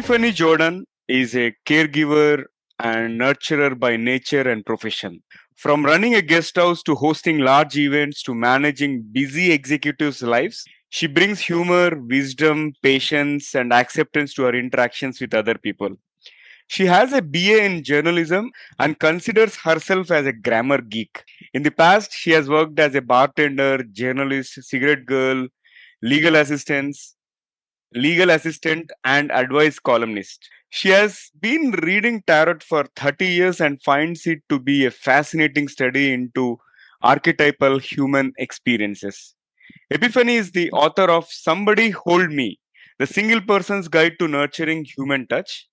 Epiphany Jordan is a caregiver and nurturer by nature and profession. From running a guest house to hosting large events to managing busy executives' lives, she brings humor, wisdom, patience, and acceptance to her interactions with other people. She has a BA in journalism and considers herself as a grammar geek. In the past, she has worked as a bartender, journalist, cigarette girl, legal assistant, legal assistant and advice columnist. She has been reading tarot for 30 years and finds it to be a fascinating study into archetypal human experiences. Epiphany is the author of Somebody Hold Me, the single person's guide to nurturing human touch.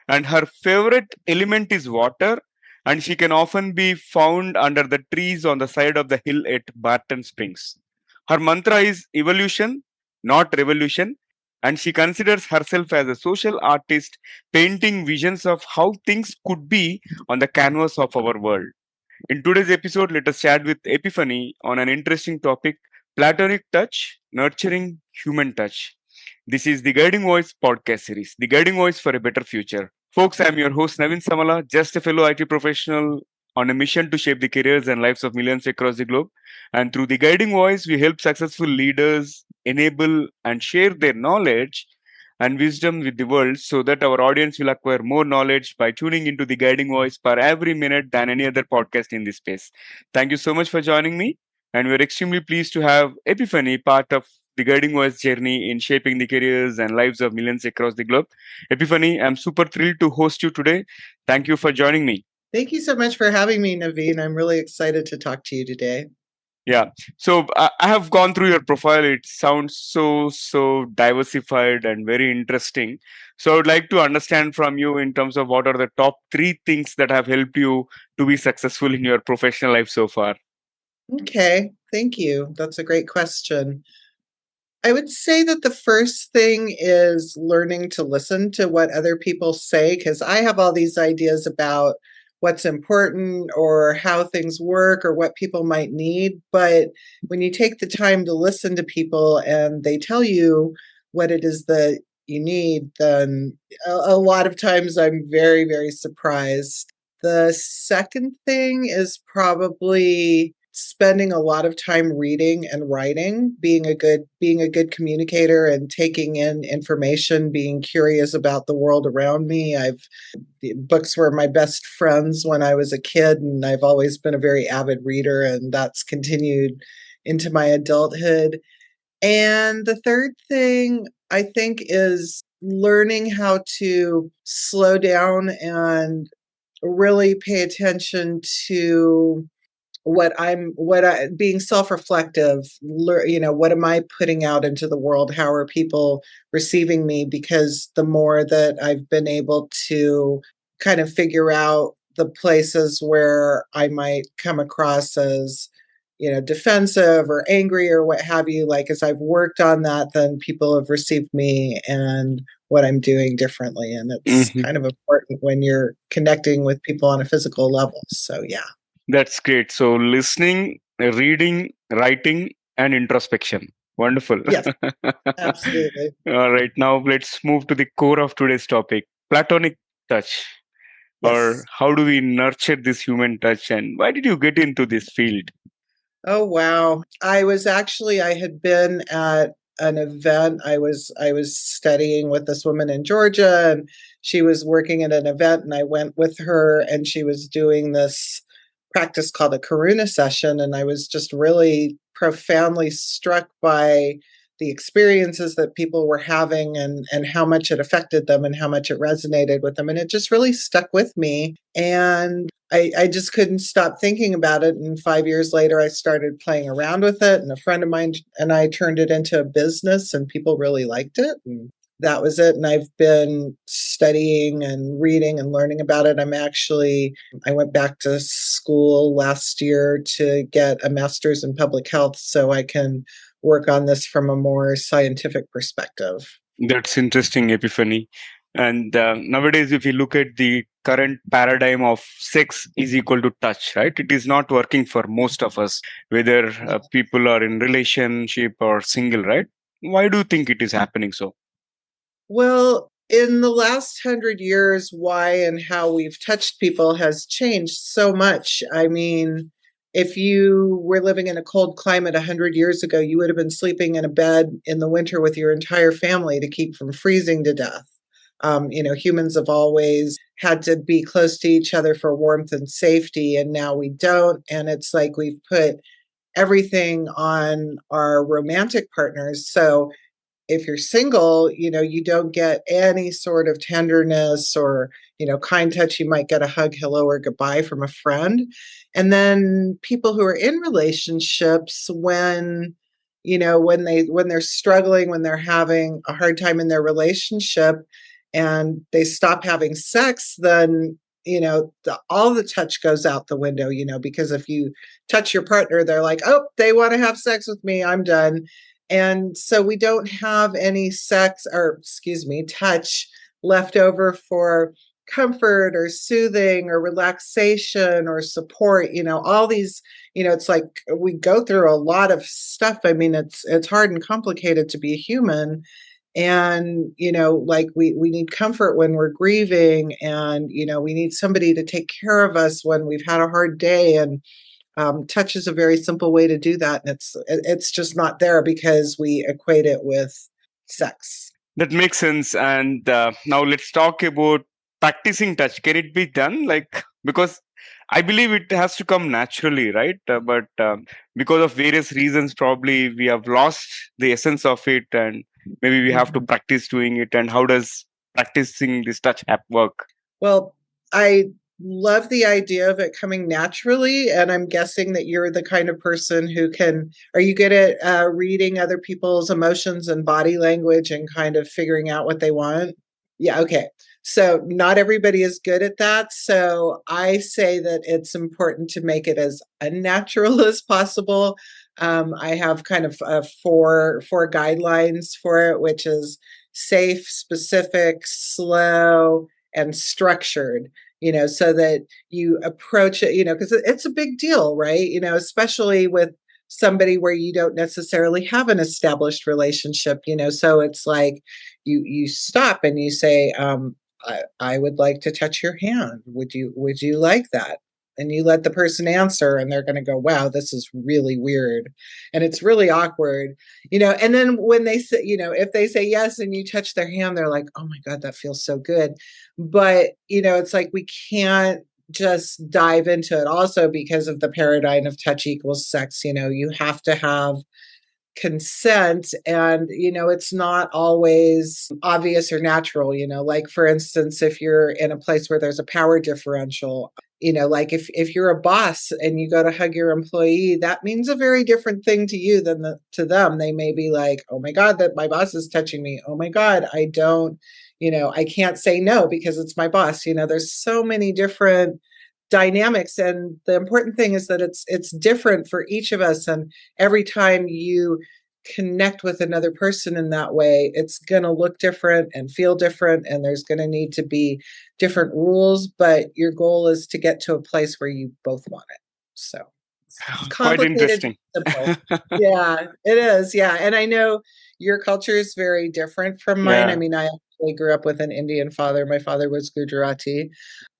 And her favorite element is water, and she can often be found under the trees on the side of the hill at Barton Springs. Her mantra is evolution, not revolution, and she considers herself as a social artist painting visions of how things could be on the canvas of our world. In today's episode, let us chat with Epiphany on an interesting topic: Platonic Touch, Nurturing Human Touch. This is the Guiding Voice podcast series, the Guiding Voice for a Better Future. Folks, I'm your host, Navin Samala, just a fellow IT professional on a mission to shape the careers and lives of millions across the globe. And through the Guiding Voice, we help successful leaders enable and share their knowledge and wisdom with the world so that our audience will acquire more knowledge by tuning into the Guiding Voice per every minute than any other podcast in this space. Thank you so much for joining me. And we're extremely pleased to have Epiphany part of the Guiding Voice journey in shaping the careers and lives of millions across the globe. Epiphany, I'm super thrilled to host you today. Thank you for joining me. Thank you so much for having me, Naveen. I'm really excited to talk to you today. Yeah. So I have gone through your profile. It sounds so diversified and very interesting. So I would like to understand from you in terms of what are the top 3 things that have helped you to be successful in your professional life so far. Okay, thank you. That's a great question. I would say that the first thing is learning to listen to what other people say, because I have all these ideas about what's important or how things work or what people might need. But when you take the time to listen to people and they tell you what it is that you need, then a lot of times I'm very, very surprised. The second thing is probably spending a lot of time reading and writing, being a good communicator and taking in information, being curious about the world around me. Books were my best friends when I was a kid, and I've always been a very avid reader, and that's continued into my adulthood. And the third thing I think is learning how to slow down and really pay attention to being self-reflective, what am I putting out into the world? How are people receiving me? Because the more that I've been able to kind of figure out the places where I might come across as, defensive or angry or what have you, like as I've worked on that, then people have received me and what I'm doing differently. And it's kind of important when you're connecting with people on a physical level. So, yeah. That's great. So listening, reading, writing, and introspection. Wonderful. Yes, absolutely. All right. Now let's move to the core of today's topic: Platonic touch. Yes. Or how do we nurture this human touch? And why did you get into this field? Oh, wow. I had been at an event. I was studying with this woman in Georgia, and she was working at an event, and I went with her, and she was doing this practice called a Karuna session, and I was just really profoundly struck by the experiences that people were having and how much it affected them and how much it resonated with them. And it just really stuck with me. And I just couldn't stop thinking about it. And 5 years later, I started playing around with it. And a friend of mine and I turned it into a business, and people really liked it. And that was it. And I've been studying and reading and learning about it. I went back to school last year to get a master's in public health so I can work on this from a more scientific perspective. That's interesting, Epiphany. And nowadays, if you look at the current paradigm of sex is equal to touch, right? It is not working for most of us, whether people are in relationship or single, right? Why do you think it is happening so? Well, In the last 100 years, why and how we've touched people has changed so much. I mean, if you were living in a cold climate 100 years ago, you would have been sleeping in a bed in the winter with your entire family to keep from freezing to death. Humans have always had to be close to each other for warmth and safety, and now we don't. And it's like we've put everything on our romantic partners. So if you're single, you don't get any sort of tenderness or, kind touch. You might get a hug, hello, or goodbye from a friend. And then people who are in relationships, when they're struggling, when they're having a hard time in their relationship and they stop having sex, then all the touch goes out the window, because if you touch your partner, they're like, oh, they want to have sex with me, I'm done. And so we don't have any touch left over for comfort or soothing or relaxation or support. All these, it's like we go through a lot of stuff. I mean, it's hard and complicated to be a human. And, like we need comfort when we're grieving, and, we need somebody to take care of us when we've had a hard day. And touch is a very simple way to do that, and it's just not there because we equate it with sex. That makes sense. And now let's talk about practicing touch. Can it be done? Like, because I believe it has to come naturally, right? But because of various reasons, probably we have lost the essence of it, and maybe we have to Mhm. practice doing it. And how does practicing this touch app work? Well, I love the idea of it coming naturally, and I'm guessing that you're the kind of person who can. Are you good at reading other people's emotions and body language and kind of figuring out what they want? Yeah, okay. So not everybody is good at that. So I say that it's important to make it as unnatural as possible. I have kind of four guidelines for it, which is safe, specific, slow, and structured. So that you approach it, because it's a big deal, right? Especially with somebody where you don't necessarily have an established relationship. So it's like you stop and you say, I would like to touch your hand. Would you like that? And you let the person answer, and they're going to go, wow, this is really weird. And it's really awkward, and then when they say, if they say yes and you touch their hand, they're like, oh my God, that feels so good. But, it's like we can't just dive into it also because of the paradigm of touch equals sex. You have to have consent, and it's not always obvious or natural. Like, for instance, if you're in a place where there's a power differential, like if you're a boss and you go to hug your employee, that means a very different thing to you than to them. They may be like, oh my God, that my boss is touching me. Oh my God, I can't say no because it's my boss. There's so many different dynamics, and the important thing is that it's different for each of us. And every time you connect with another person in that way, it's going to look different and feel different, and there's going to need to be different rules, but your goal is to get to a place where you both want it. So it's Quite complicated, interesting. simple. Yeah, it is. Yeah. And I know your culture is very different from mine. I Yeah. mean, I actually grew up with an Indian father. My father was Gujarati,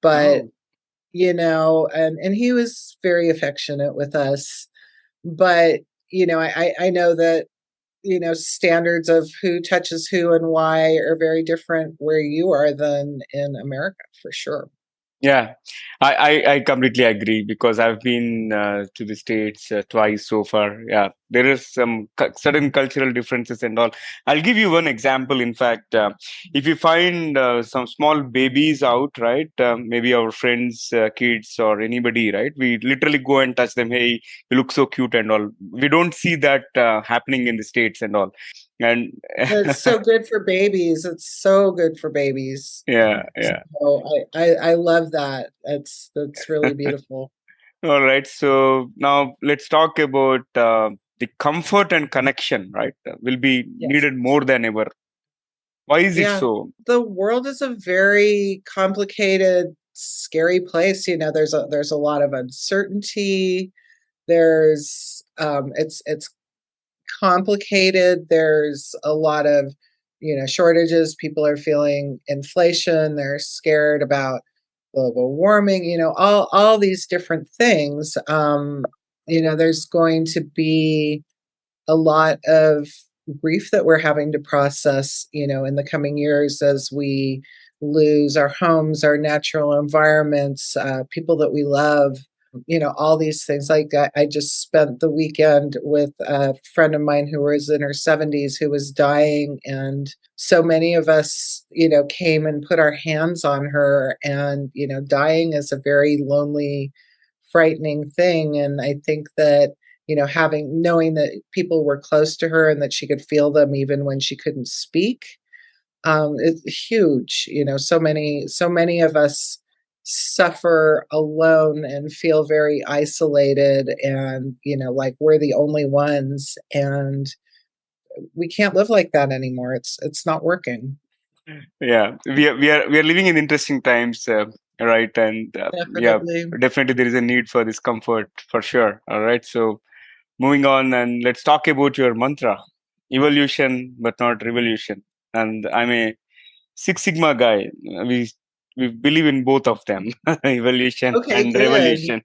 but Oh. and he was very affectionate with us. But, I know that, standards of who touches who and why are very different where you are than in America, for sure. Yeah, I completely agree because I've been to the States twice so far. Yeah, there is some certain cultural differences and all. I'll give you one example. In fact, if you find some small babies out, right, maybe our friends, kids, or anybody, right, we literally go and touch them. Hey, you look so cute and all. We don't see that happening in the States and all. And It's so good for babies. It's so good for babies. yeah, yeah. So I love that. That's really beautiful. All right. So now let's talk about the comfort and connection, right? Will be Yes. needed more than ever. Why is it Yeah. so? The world is a very complicated, scary place. There's a lot of uncertainty. It's complicated. There's a lot of shortages. People are feeling inflation. They're scared about global warming, all these different things. There's going to be a lot of grief that we're having to process, in the coming years as we lose our homes, our natural environments, people that we love, all these things. Like I just spent the weekend with a friend of mine who was in her 70s who was dying. And so many of us, came and put our hands on her. And, dying is a very lonely, frightening thing. And I think that, knowing that people were close to her and that she could feel them even when she couldn't speak, it's huge. So many of us suffer alone and feel very isolated, and like we're the only ones, and we can't live like that anymore. It's not working. Yeah, we are living in interesting times, right? And yeah, Definitely. definitely there is a need for this comfort for sure. All right, so moving on, and let's talk about your mantra: evolution, but not revolution. And I'm a Six Sigma guy. We believe in both of them, evolution Okay, and good. revolution.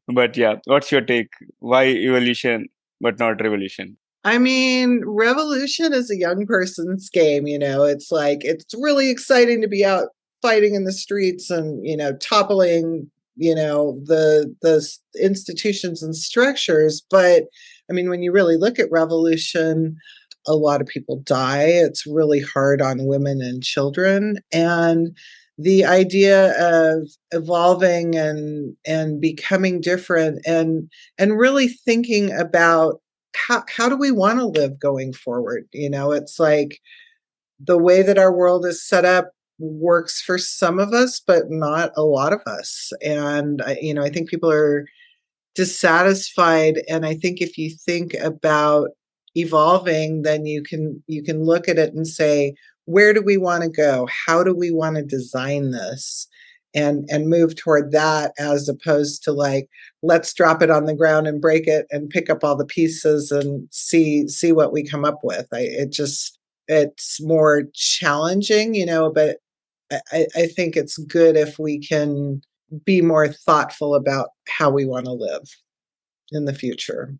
But yeah, what's your take? Why evolution but not revolution? I mean, revolution is a young person's game. It's like it's really exciting to be out fighting in the streets and, toppling, the institutions and structures. But I mean, when you really look at revolution, a lot of people die. It's really hard on women and children. And the idea of evolving and becoming different and really thinking about how do we want to live going forward. It's like the way that our world is set up works for some of us but not a lot of us. And I think people are dissatisfied. And I think if you think about evolving, then you can look at it and say, where do we want to go? How do we want to design this? And move toward that, as opposed to like, let's drop it on the ground and break it and pick up all the pieces and see what we come up with. It's more challenging, but I think it's good if we can be more thoughtful about how we want to live in the future.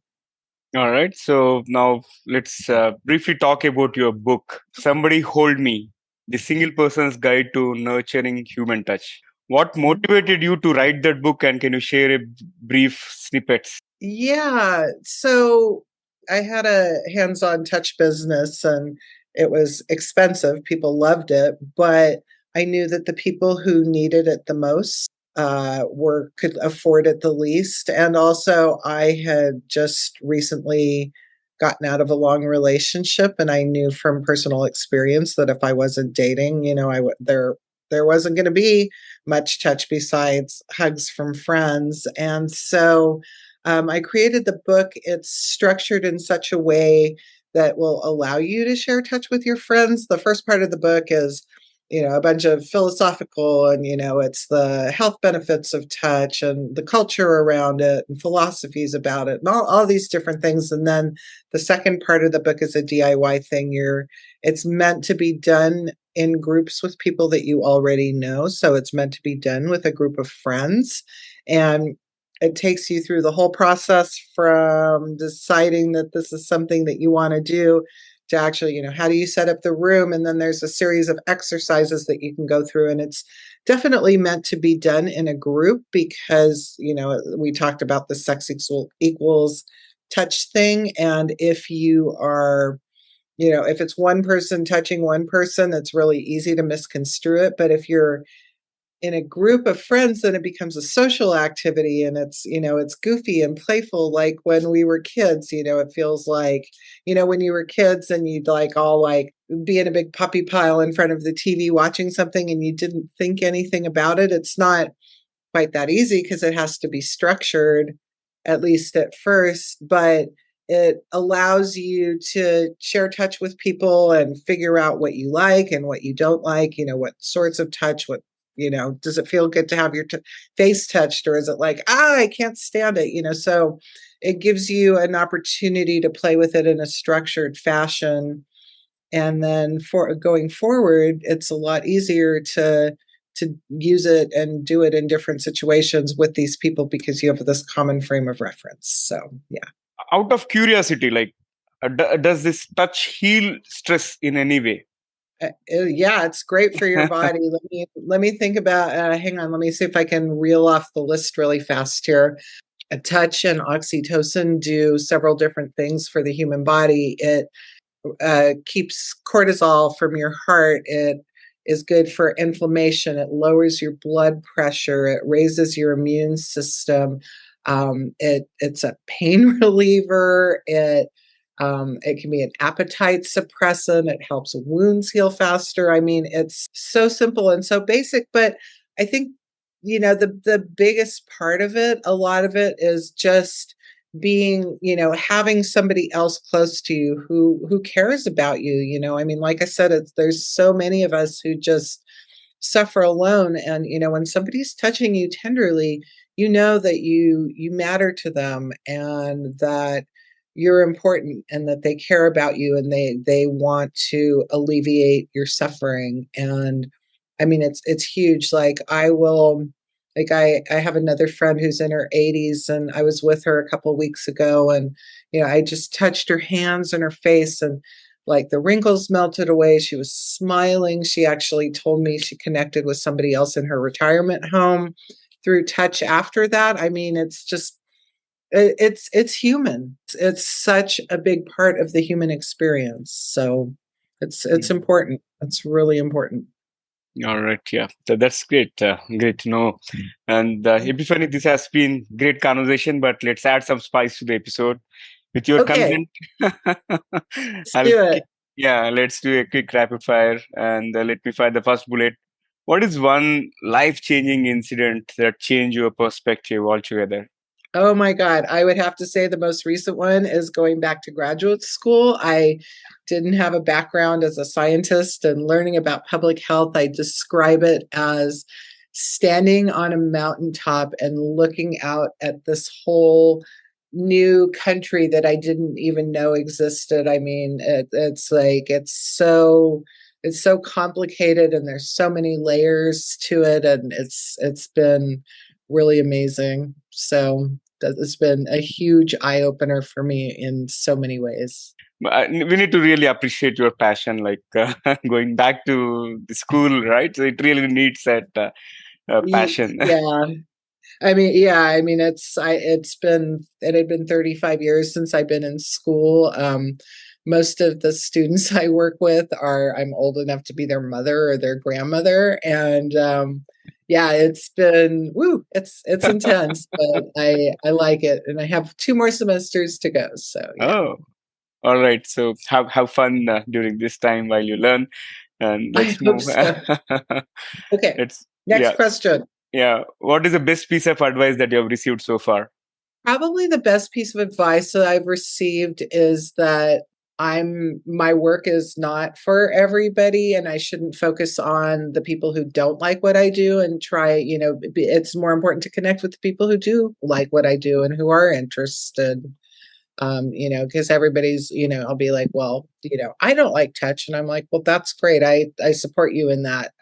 All right, so now let's briefly talk about your book, Somebody Hold Me: The Single Person's Guide to Nurturing Human Touch. What motivated you to write that book, and can you share a brief snippets? Yeah. So I had a hands on touch business and it was expensive. People loved it, but I knew that the people who needed it the most could afford it the least. And also, I had just recently gotten out of a long relationship, and I knew from personal experience that if I wasn't dating, there wasn't going to be much touch besides hugs from friends. And so I created the book. It's structured in such a way that will allow you to share touch with your friends. The first part of the book is, a bunch of philosophical, and, it's the health benefits of touch and the culture around it and philosophies about it and all these different things. And then the second part of the book is a DIY thing. It's meant to be done in groups with people that you already know. So it's meant to be done with a group of friends. And it takes you through the whole process from deciding that this is something that you want to do to actually, how do you set up the room? And then there's a series of exercises that you can go through. And it's definitely meant to be done in a group because, we talked about the sex equals touch thing. And if you are, if it's one person touching one person, it's really easy to misconstrue it. But if you're in a group of friends, then it becomes a social activity, and it's goofy and playful, like when we were kids. It feels like, when you were kids and you'd like all like be in a big puppy pile in front of the TV watching something and you didn't think anything about it. It's not quite that easy because it has to be structured, at least at first, but it allows you to share touch with people and figure out what you like and what you don't like, what sorts of touch, does it feel good to have your face touched, or is it like, I can't stand it, so it gives you an opportunity to play with it in a structured fashion And then for going forward, it's a lot easier to use it and do it in different situations with these people because you have this common frame of reference. So yeah. Out of curiosity, like, does this touch heal stress in any way? Yeah, it's great for your body. Let me think about. Hang on, let me see if I can reel off the list really fast here. A touch and oxytocin do several different things for the human body. It keeps cortisol from your heart. It is good for inflammation. It lowers your blood pressure. It raises your immune system. It's a pain reliever. It can be an appetite suppressant. It helps wounds heal faster. I mean, it's so simple and so basic, but I think the biggest part of it, a lot of it is just being, having somebody else close to you who cares about you. I mean, like I said, there's so many of us who just suffer alone, and when somebody's touching you tenderly, you know that you matter to them, and that you're important, and that they care about you, and they want to alleviate your suffering. And I mean, it's huge. I have another friend who's in her 80s, and I was with her a couple of weeks ago, and I just touched her hands and her face, and like the wrinkles melted away. She was smiling. She actually told me she connected with somebody else in her retirement home through touch after that. I mean, it's human. It's such a big part of the human experience. So it's important. It's really important. All right, yeah, that's great. Great to know. And Epiphany, this has been great conversation, but let's add some spice to the episode. With your Okay, consent, let's I'll do it. yeah, let's do a quick rapid fire, and let me fire the first bullet. What is one life-changing incident that changed your perspective altogether? Oh my God. I would have to say the most recent one is going back to graduate school. I didn't have a background as a scientist, and learning about public health, I describe it as standing on a mountaintop and looking out at this whole new country that I didn't even know existed. I mean, it's so complicated, and there's so many layers to it, and it's been really amazing. So that has been a huge eye opener for me in so many ways. We need to really appreciate your passion, like going back to the school, right? So it really needs that passion. Yeah. I mean, it had been 35 years since I've been in school. Most of the students I work with I'm old enough to be their mother or their grandmother. And yeah, it's intense, but I like it. And I have 2 more semesters to go. So yeah, Oh, all right. So have fun during this time while you learn, and I let's hope move. so. Okay. Let's Next yeah, question. yeah. What is the best piece of advice that you have received so far? Probably the best piece of advice that I've received is that my work is not for everybody, and I shouldn't focus on the people who don't like what I do, and try, it's more important to connect with the people who do like what I do and who are interested. Because everybody's, I'll be like, well, I don't like touch, and I'm like, well, that's great. I support you in that.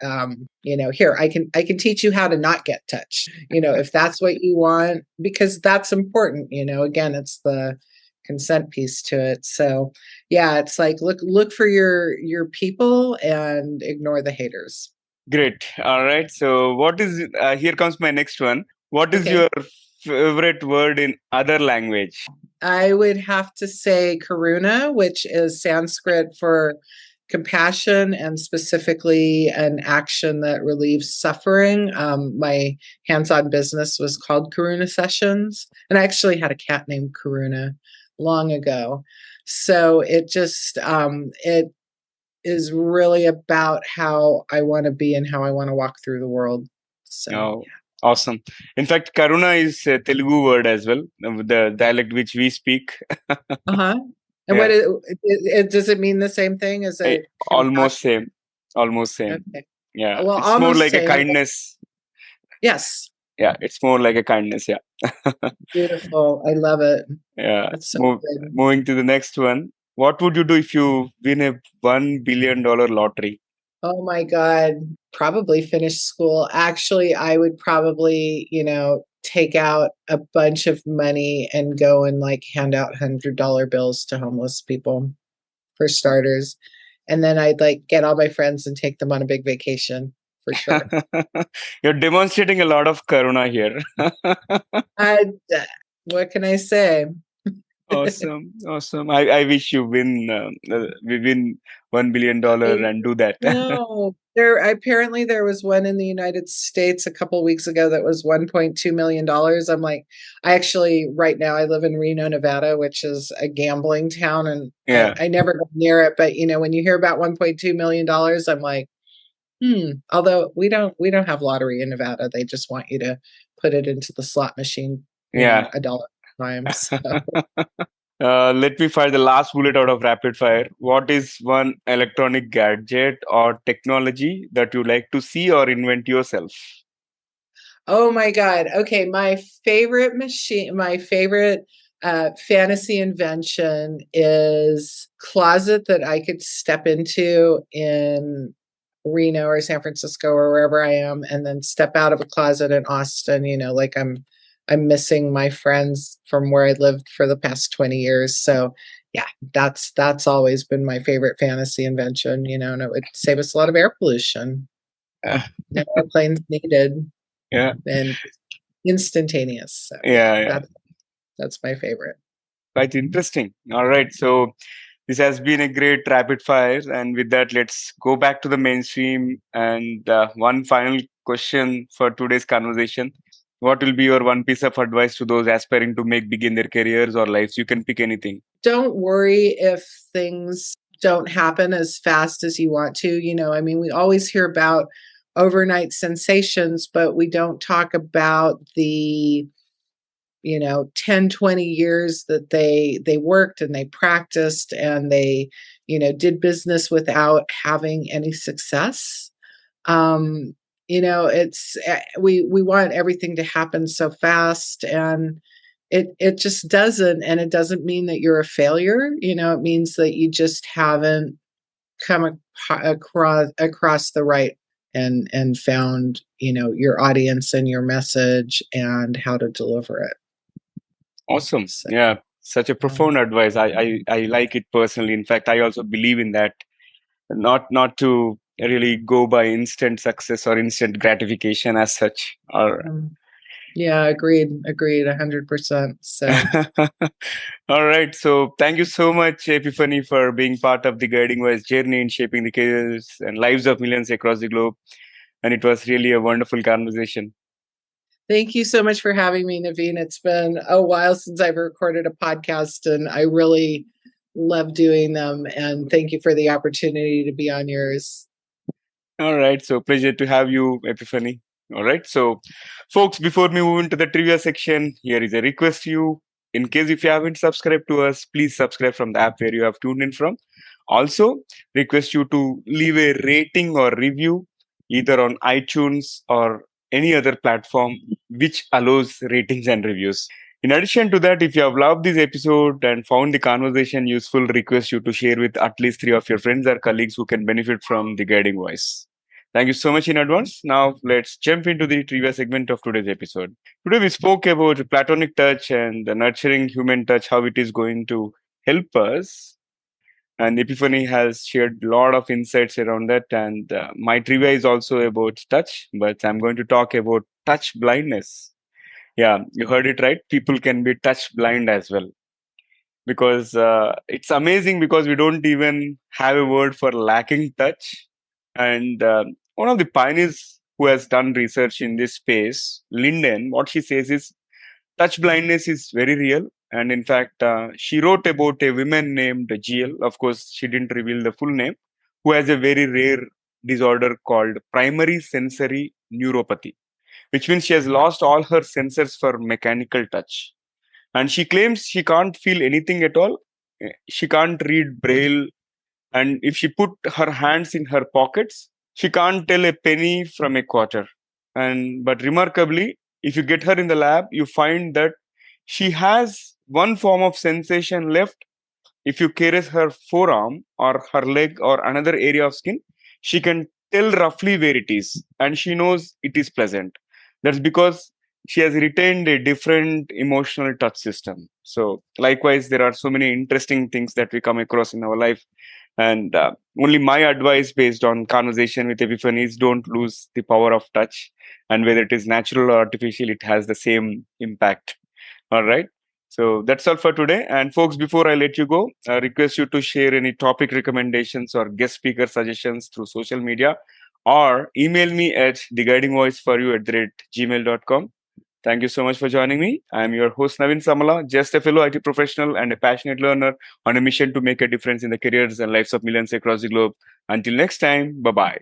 Here, I can teach you how to not get touch, if that's what you want, because that's important. Again, it's the consent piece to it. So yeah, it's like, look for your people and ignore the haters. Great. All right. So what is here comes my next one. What is Okay. your favorite word in other language? I would have to say Karuna, which is Sanskrit for compassion, and specifically an action that relieves suffering. My hands-on business was called Karuna Sessions, and I actually had a cat named Karuna long ago. So it is really about how I want to be and how I want to walk through the world. So Oh, awesome. In fact, Karuna is a Telugu word as well, the dialect which we speak. uh-huh. And Yeah, does it mean the same thing as eh, a almost compassion? same. Almost same. Okay. Yeah, Well, it's more almost like a same. kindness. Yes. Yeah, it's more like a kindness. Yeah. Beautiful. I love it. Yeah. That's so good. Moving to the next one. What would you do if you win a $1 billion lottery? Oh my God. Probably finish school. Actually, I would probably, take out a bunch of money and go and like hand out $100 bills to homeless people for starters. And then I'd like get all my friends and take them on a big vacation for sure. You're demonstrating a lot of Karuna here. I, what can I say? Awesome, awesome. I wish you we win $1 billion I and do that. No, there was one in the United States a couple weeks ago that was $1.2 million. I'm like, I actually right now I live in Reno, Nevada, which is a gambling town, and Yeah, I never go near it. But when you hear about $1.2 million, I'm like, Although we don't have lottery in Nevada, they just want you to put it into the slot machine, yeah. a dollar at a time. So. Let me fire the last bullet out of rapid fire. What is one electronic gadget or technology that you like to see or invent yourself? Oh my God. Okay, my favorite fantasy invention is closet that I could step into in Reno or San Francisco or wherever I am, and then step out of a closet in Austin. Like I'm missing my friends from where I lived for the past 20 years. So yeah, that's always been my favorite fantasy invention. And it would save us a lot of air pollution. Uh, No airplanes needed yeah, and instantaneous. So yeah, yeah, yeah. that's my favorite. Quite interesting. All right. So this has been a great rapid fire. And with that, let's go back to the mainstream. And one final question for today's conversation. What will be your one piece of advice to those aspiring to begin their careers or lives? You can pick anything. Don't worry if things don't happen as fast as you want to. I mean, we always hear about overnight sensations, but we don't talk about the 10, 20 years that they worked and they practiced and they did business without having any success. It's we want everything to happen so fast, and it just doesn't. And it doesn't mean that you're a failure. It means that you just haven't come across the right and found your audience and your message and how to deliver it. Awesome. So, Yeah. Such a profound advice. I like it personally. In fact, I also believe in that. Not to really go by instant success or instant gratification as such. Or yeah, agreed 100%. So all right. So thank you so much, Epiphany, for being part of the Guiding Voice journey in shaping the careers and lives of millions across the globe. And it was really a wonderful conversation. thank you so much for having me, Naveen. It's been a while since I've recorded a podcast, and I really love doing them. And thank you for the opportunity to be on yours. All right. So pleasure to have you, Epiphany. All right. So, folks, before we move into the trivia section, here is a request to you. In case if you haven't subscribed to us, please subscribe from the app where you have tuned in from. Also, request you to leave a rating or review either on iTunes or any other platform which allows ratings and reviews. In addition to that, if you have loved this episode and found the conversation useful, request you to share with at least 3 of your friends or colleagues who can benefit from the guiding voice. Thank you so much in advance. Now let's jump into the trivia segment of today's episode. Today we spoke about platonic touch and the nurturing human touch, how it is going to help us. And Epiphany has shared a lot of insights around that. And my trivia is also about touch, but I'm going to talk about touch blindness. Yeah, you heard it right. People can be touch blind as well, because it's amazing because we don't even have a word for lacking touch. And one of the pioneers who has done research in this space, Linden, what she says is touch blindness is very real. And in fact, she wrote about a woman named GL. Of course, she didn't reveal the full name, who has a very rare disorder called primary sensory neuropathy, which means she has lost all her sensors for mechanical touch. And she claims she can't feel anything at all. She can't read braille, and if she put her hands in her pockets, she can't tell a penny from a quarter. And but remarkably, if you get her in the lab, you find that she has one form of sensation left, if you caress her forearm or her leg or another area of skin, she can tell roughly where it is and she knows it is pleasant. That's because she has retained a different emotional touch system. So, likewise, there are so many interesting things that we come across in our life. And only my advice based on conversation with Epiphany is don't lose the power of touch. And whether it is natural or artificial, it has the same impact. All right. So that's all for today. And folks, before I let you go, I request you to share any topic recommendations or guest speaker suggestions through social media or email me at theguidingvoiceforyou@gmail.com. Thank you so much for joining me. I'm your host, Navin Samala, just a fellow IT professional and a passionate learner on a mission to make a difference in the careers and lives of millions across the globe. Until next time, bye bye.